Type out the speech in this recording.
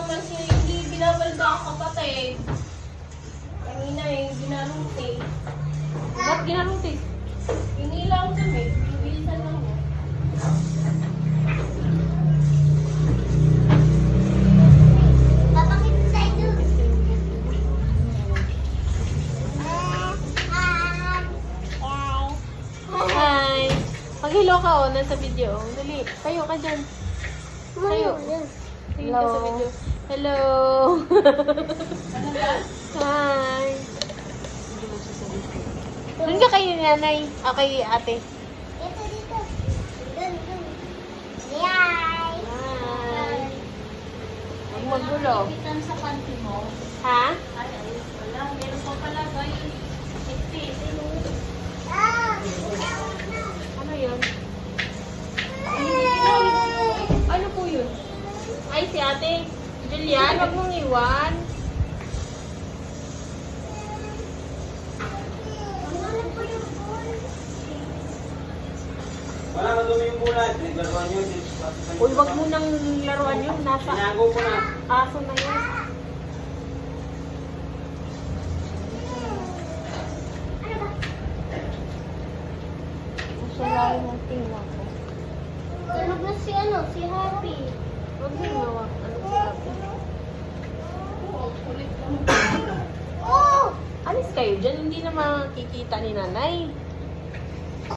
naman siya hindi binabalda ang kapatid. Kanina eh, ginaruti. Ba't ginaruti? Inilang kami, bilisan lang mo. Papakita tayo. Hi! Pag-hello ka oh, nasa video. Dali, tayo ka dyan. Tayo. Tingin ka sa video. Hello! Hi! Doon ka kay nanay. O kay ate. Dito, dito. Dun, dun. Yay! Hi! Huwag magulo. Ipitan sa panty mo. Ha? Ay, wala. Meron pa pala ba yun? Ipit. Ah! Ano yun? Ano po yun? Ay, si ate. Julian, huwag mong iwan. Wala na dumi yung bulan. Naglaruan yun. Uy, wag mo nang laruan yun. Nasa Tinago ko na. aso na yun. Masalahin ang tingnan ko. Tulog na si ano, si Happy. Huwag mo mawak. Ano si ate? Kulit naman. Oh! Alis kayo dyan. Hindi na makikita ni nanay.